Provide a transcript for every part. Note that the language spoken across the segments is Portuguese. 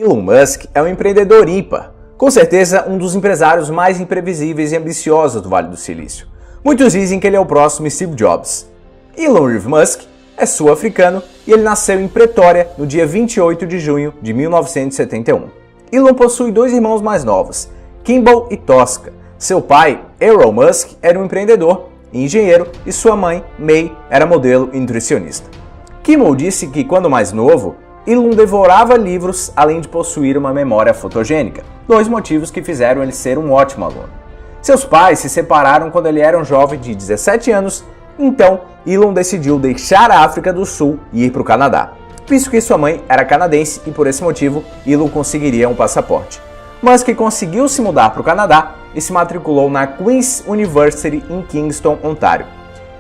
Elon Musk é um empreendedor ímpar, com certeza um dos empresários mais imprevisíveis e ambiciosos do Vale do Silício. Muitos dizem que ele é o próximo Steve Jobs. Elon Reeve Musk é sul-africano e ele nasceu em Pretória no dia 28 de junho de 1971. Elon possui dois irmãos mais novos, Kimball e Tosca. Seu pai, Errol Musk, era um empreendedor e engenheiro e sua mãe, May, era modelo e nutricionista. Kimball disse que, quando mais novo, Elon devorava livros além de possuir uma memória fotogênica, dois motivos que fizeram ele ser um ótimo aluno. Seus pais se separaram quando ele era um jovem de 17 anos, então Elon decidiu deixar a África do Sul e ir para o Canadá, visto que sua mãe era canadense e por esse motivo Elon conseguiria um passaporte. Musk conseguiu se mudar para o Canadá e se matriculou na Queen's University em Kingston, Ontário.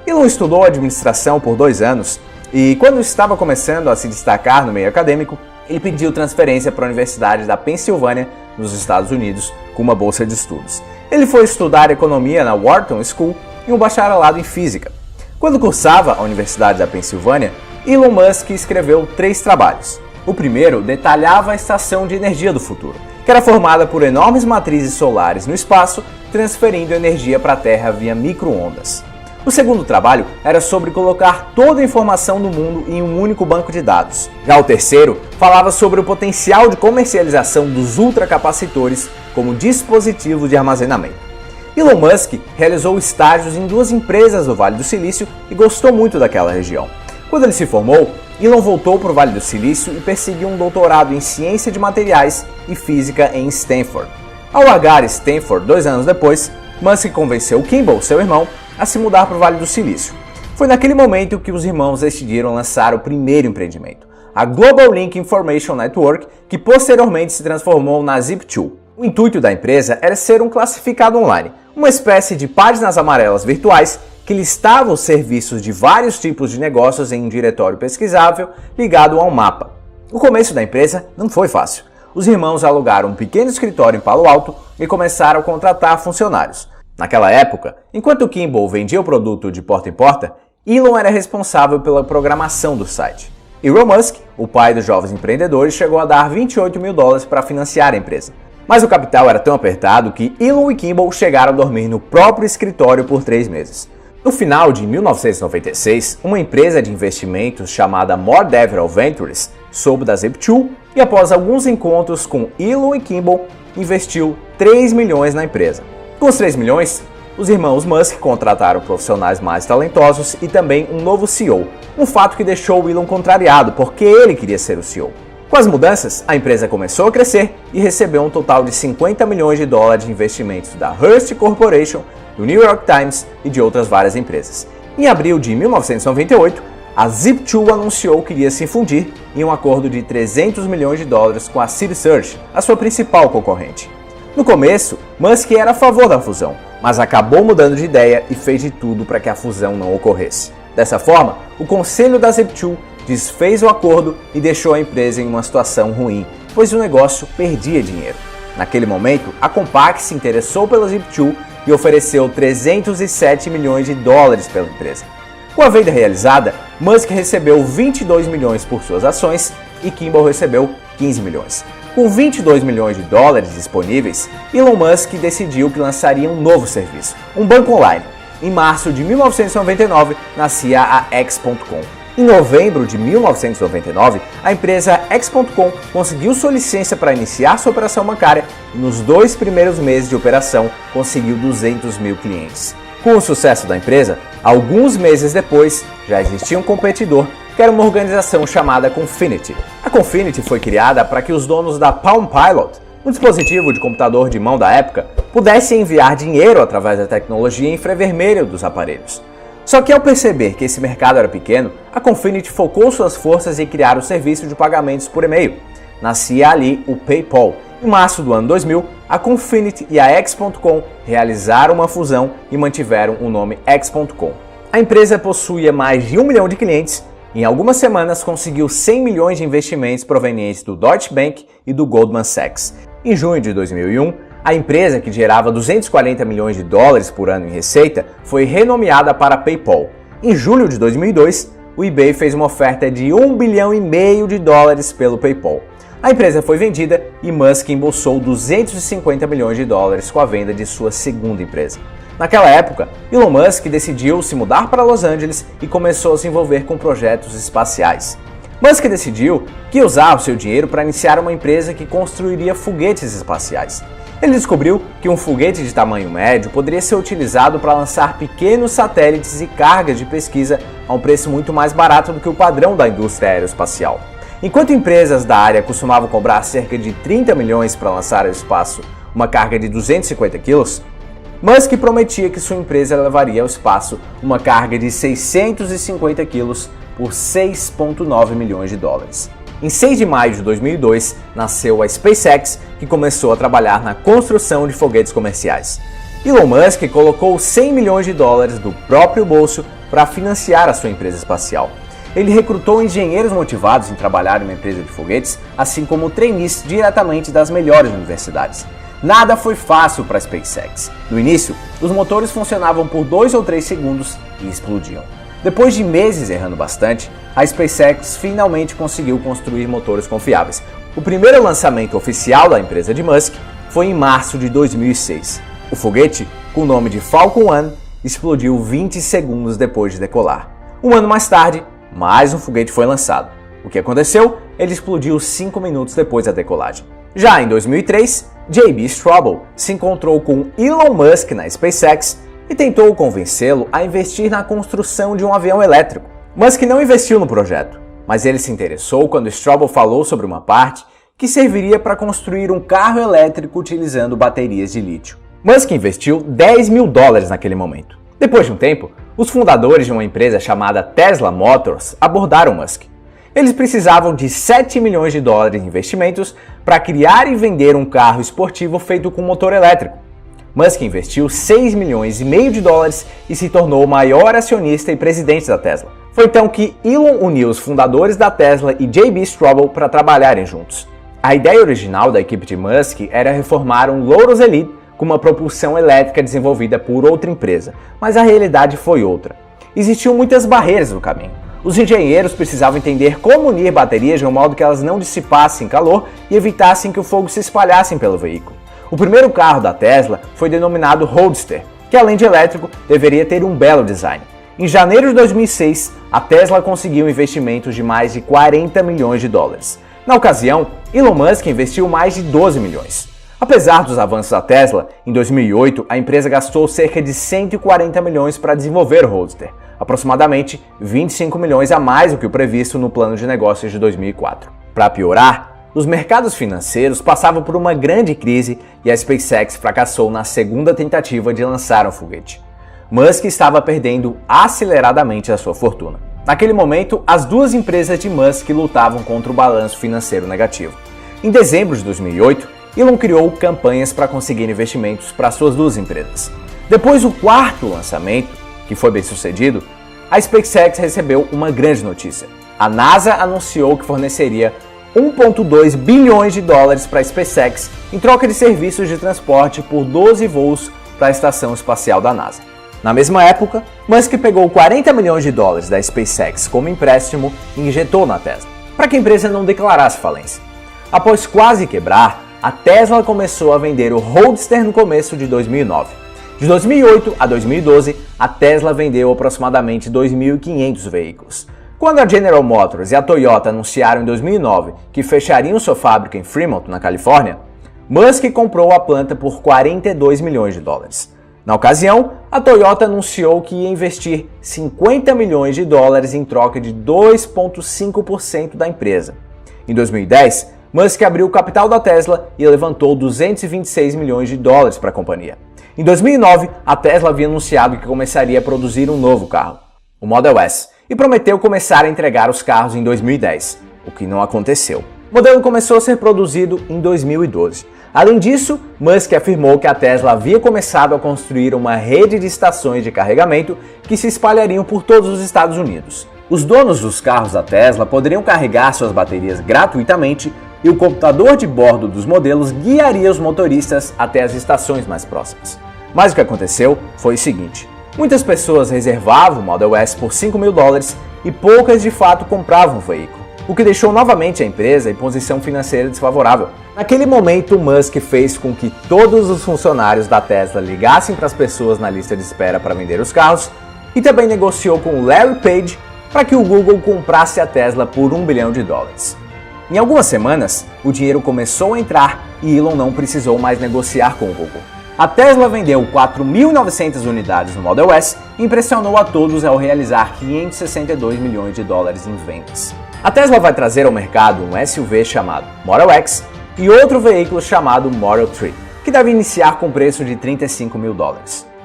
Elon estudou administração por 2 anos e, quando estava começando a se destacar no meio acadêmico, ele pediu transferência para a Universidade da Pensilvânia, nos Estados Unidos, com uma bolsa de estudos. Ele foi estudar economia na Wharton School e um bacharelado em física. Quando cursava a Universidade da Pensilvânia, Elon Musk escreveu 3 trabalhos. O primeiro detalhava a estação de energia do futuro, que era formada por enormes matrizes solares no espaço, transferindo energia para a Terra via micro-ondas. O segundo trabalho era sobre colocar toda a informação do mundo em um único banco de dados. Já o terceiro falava sobre o potencial de comercialização dos ultracapacitores como dispositivo de armazenamento. Elon Musk realizou estágios em 2 empresas do Vale do Silício e gostou muito daquela região. Quando ele se formou, Elon voltou para o Vale do Silício e perseguiu um doutorado em ciência de materiais e física em Stanford. Ao largar Stanford 2 anos depois, Musk convenceu Kimball, seu irmão, a se mudar para o Vale do Silício. Foi naquele momento que os irmãos decidiram lançar o primeiro empreendimento, a Global Link Information Network, que posteriormente se transformou na Zip2. O intuito da empresa era ser um classificado online, uma espécie de páginas amarelas virtuais que listava os serviços de vários tipos de negócios em um diretório pesquisável ligado a um mapa. O começo da empresa não foi fácil. Os irmãos alugaram um pequeno escritório em Palo Alto e começaram a contratar funcionários. Naquela época, enquanto Kimball vendia o produto de porta em porta, Elon era responsável pela programação do site. Elon Musk, o pai dos jovens empreendedores, chegou a dar $28 mil para financiar a empresa. Mas o capital era tão apertado que Elon e Kimball chegaram a dormir no próprio escritório por 3 meses. No final de 1996, uma empresa de investimentos chamada More Devereaux Ventures soube da Zip2 e, após alguns encontros com Elon e Kimball, investiu 3 milhões na empresa. Com os 3 milhões, os irmãos Musk contrataram profissionais mais talentosos e também um novo CEO, um fato que deixou Elon contrariado porque ele queria ser o CEO. Com as mudanças, a empresa começou a crescer e recebeu um total de $50 milhões de investimentos da Hearst Corporation, do New York Times e de outras várias empresas. Em abril de 1998, a Zip2 anunciou que iria se fundir em um acordo de $300 milhões com a CitySearch, a sua principal concorrente. No começo, Musk era a favor da fusão, mas acabou mudando de ideia e fez de tudo para que a fusão não ocorresse. Dessa forma, o conselho da Zip2 desfez o acordo e deixou a empresa em uma situação ruim, pois o negócio perdia dinheiro. Naquele momento, a Compaq se interessou pela Zip2 e ofereceu $307 milhões pela empresa. Com a venda realizada, Musk recebeu 22 milhões por suas ações e Kimball recebeu 15 milhões. Com $22 milhões disponíveis, Elon Musk decidiu que lançaria um novo serviço, um banco online. Em março de 1999, nascia a X.com. Em novembro de 1999, a empresa X.com conseguiu sua licença para iniciar sua operação bancária e nos 2 primeiros meses de operação conseguiu 200 mil clientes. Com o sucesso da empresa, alguns meses depois, já existia um competidor que era uma organização chamada Confinity. A Confinity foi criada para que os donos da Palm Pilot, um dispositivo de computador de mão da época, pudessem enviar dinheiro através da tecnologia infravermelho dos aparelhos. Só que ao perceber que esse mercado era pequeno, a Confinity focou suas forças em criar o serviço de pagamentos por e-mail. Nascia ali o PayPal. Em março do ano 2000, a Confinity e a X.com realizaram uma fusão e mantiveram o nome X.com. A empresa possuía mais de 1 milhão de clientes e em algumas semanas conseguiu 100 milhões de investimentos provenientes do Deutsche Bank e do Goldman Sachs. Em junho de 2001, a empresa, que gerava $240 milhões por ano em receita, foi renomeada para PayPal. Em julho de 2002, o eBay fez uma oferta de $1,5 bilhão pelo PayPal. A empresa foi vendida e Musk embolsou 250 milhões de dólares com a venda de sua segunda empresa. Naquela época, Elon Musk decidiu se mudar para Los Angeles e começou a se envolver com projetos espaciais. Musk decidiu que ia usar o seu dinheiro para iniciar uma empresa que construiria foguetes espaciais. Ele descobriu que um foguete de tamanho médio poderia ser utilizado para lançar pequenos satélites e cargas de pesquisa a um preço muito mais barato do que o padrão da indústria aeroespacial. Enquanto empresas da área costumavam cobrar cerca de 30 milhões para lançar ao espaço uma carga de 250 quilos, Musk prometia que sua empresa levaria ao espaço uma carga de 650 quilos por 6,9 milhões de dólares. Em 6 de maio de 2002, nasceu a SpaceX, que começou a trabalhar na construção de foguetes comerciais. Elon Musk colocou 100 milhões de dólares do próprio bolso para financiar a sua empresa espacial. Ele recrutou engenheiros motivados em trabalhar em uma empresa de foguetes, assim como trainees diretamente das melhores universidades. Nada foi fácil para a SpaceX. No início, os motores funcionavam por 2 ou 3 segundos e explodiam. Depois de meses errando bastante, a SpaceX finalmente conseguiu construir motores confiáveis. O primeiro lançamento oficial da empresa de Musk foi em março de 2006. O foguete, com o nome de Falcon 1, explodiu 20 segundos depois de decolar. Um ano mais tarde, mais um foguete foi lançado. O que aconteceu? Ele explodiu 5 minutos depois da decolagem. Já em 2003, J.B. Straubel se encontrou com Elon Musk na SpaceX e tentou convencê-lo a investir na construção de um avião elétrico. Musk não investiu no projeto, mas ele se interessou quando Straubel falou sobre uma parte que serviria para construir um carro elétrico utilizando baterias de lítio. Musk investiu 10 mil dólares naquele momento. Depois de um tempo, os fundadores de uma empresa chamada Tesla Motors abordaram Musk. Eles precisavam de 7 milhões de dólares em investimentos para criar e vender um carro esportivo feito com motor elétrico. Musk investiu 6 milhões e meio de dólares e se tornou o maior acionista e presidente da Tesla. Foi então que Elon uniu os fundadores da Tesla e J.B. Straubel para trabalharem juntos. A ideia original da equipe de Musk era reformar um Lotus Elite com uma propulsão elétrica desenvolvida por outra empresa, mas a realidade foi outra. Existiam muitas barreiras no caminho. Os engenheiros precisavam entender como unir baterias de um modo que elas não dissipassem calor e evitassem que o fogo se espalhasse pelo veículo. O primeiro carro da Tesla foi denominado Roadster, que além de elétrico, deveria ter um belo design. Em janeiro de 2006, a Tesla conseguiu investimentos de mais de 40 milhões de dólares. Na ocasião, Elon Musk investiu mais de 12 milhões. Apesar dos avanços da Tesla, em 2008 a empresa gastou cerca de 140 milhões para desenvolver o Roadster, aproximadamente 25 milhões a mais do que o previsto no plano de negócios de 2004. Para piorar, os mercados financeiros passavam por uma grande crise e a SpaceX fracassou na segunda tentativa de lançar um foguete. Musk estava perdendo aceleradamente a sua fortuna. Naquele momento, as duas empresas de Musk lutavam contra o balanço financeiro negativo. Em dezembro de 2008, Elon criou campanhas para conseguir investimentos para suas duas empresas. Depois do quarto lançamento, que foi bem sucedido, a SpaceX recebeu uma grande notícia. A NASA anunciou que forneceria 1,2 bilhões de dólares para a SpaceX em troca de serviços de transporte por 12 voos para a Estação Espacial da NASA. Na mesma época, Musk pegou 40 milhões de dólares da SpaceX como empréstimo e injetou na Tesla, para que a empresa não declarasse falência. Após quase quebrar, a Tesla começou a vender o Roadster no começo de 2009. De 2008 a 2012, a Tesla vendeu aproximadamente 2.500 veículos. Quando a General Motors e a Toyota anunciaram em 2009 que fechariam sua fábrica em Fremont, na Califórnia, Musk comprou a planta por 42 milhões de dólares. Na ocasião, a Toyota anunciou que ia investir 50 milhões de dólares em troca de 2,5% da empresa. Em 2010, Musk abriu o capital da Tesla e levantou 226 milhões de dólares para a companhia. Em 2009, a Tesla havia anunciado que começaria a produzir um novo carro, o Model S, e prometeu começar a entregar os carros em 2010, o que não aconteceu. O modelo começou a ser produzido em 2012. Além disso, Musk afirmou que a Tesla havia começado a construir uma rede de estações de carregamento que se espalhariam por todos os Estados Unidos. Os donos dos carros da Tesla poderiam carregar suas baterias gratuitamente e o computador de bordo dos modelos guiaria os motoristas até as estações mais próximas. Mas o que aconteceu foi o seguinte: muitas pessoas reservavam o Model S por 5 mil dólares e poucas de fato compravam o veículo. o que deixou novamente a empresa em posição financeira desfavorável. Naquele momento, Musk fez com que todos os funcionários da Tesla ligassem para as pessoas na lista de espera para vender os carros e também negociou com Larry Page para que o Google comprasse a Tesla por $1 bilhão. Em algumas semanas, o dinheiro começou a entrar e Elon não precisou mais negociar com o Google. A Tesla vendeu 4.900 unidades no Model S e impressionou a todos ao realizar $562 milhões em vendas. A Tesla vai trazer ao mercado um SUV chamado Model X e outro veículo chamado Model 3, que deve iniciar com preço de $35 mil.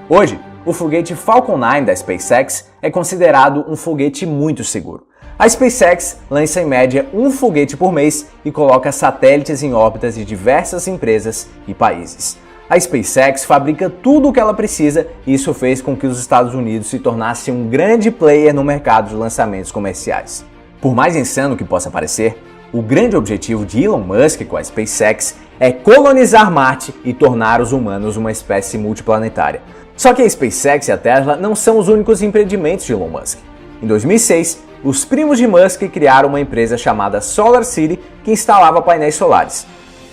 Hoje, o foguete Falcon 9 da SpaceX é considerado um foguete muito seguro. A SpaceX lança em média um foguete por mês e coloca satélites em órbitas de diversas empresas e países. A SpaceX fabrica tudo o que ela precisa e isso fez com que os Estados Unidos se tornasse um grande player no mercado de lançamentos comerciais. Por mais insano que possa parecer, o grande objetivo de Elon Musk com a SpaceX é colonizar Marte e tornar os humanos uma espécie multiplanetária. Só que a SpaceX e a Tesla não são os únicos empreendimentos de Elon Musk. Em 2006, os primos de Musk criaram uma empresa chamada SolarCity que instalava painéis solares.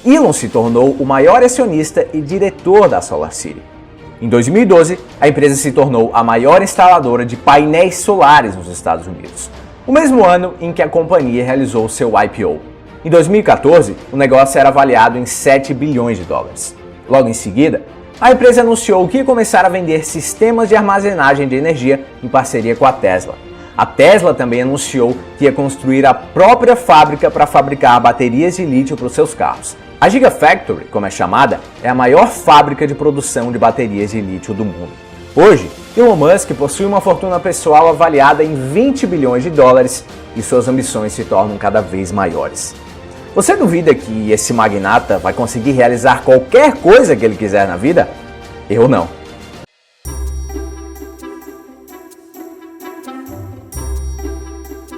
Elon se tornou o maior acionista e diretor da SolarCity. Em 2012, a empresa se tornou a maior instaladora de painéis solares nos Estados Unidos, o mesmo ano em que a companhia realizou seu IPO. Em 2014, o negócio era avaliado em $7 bilhões. Logo em seguida, a empresa anunciou que ia começar a vender sistemas de armazenagem de energia em parceria com a Tesla. A Tesla também anunciou que ia construir a própria fábrica para fabricar baterias de lítio para os seus carros. A Gigafactory, como é chamada, é a maior fábrica de produção de baterias de lítio do mundo. Hoje, Elon Musk possui uma fortuna pessoal avaliada em $20 bilhões e suas ambições se tornam cada vez maiores. Você duvida que esse magnata vai conseguir realizar qualquer coisa que ele quiser na vida? Eu não.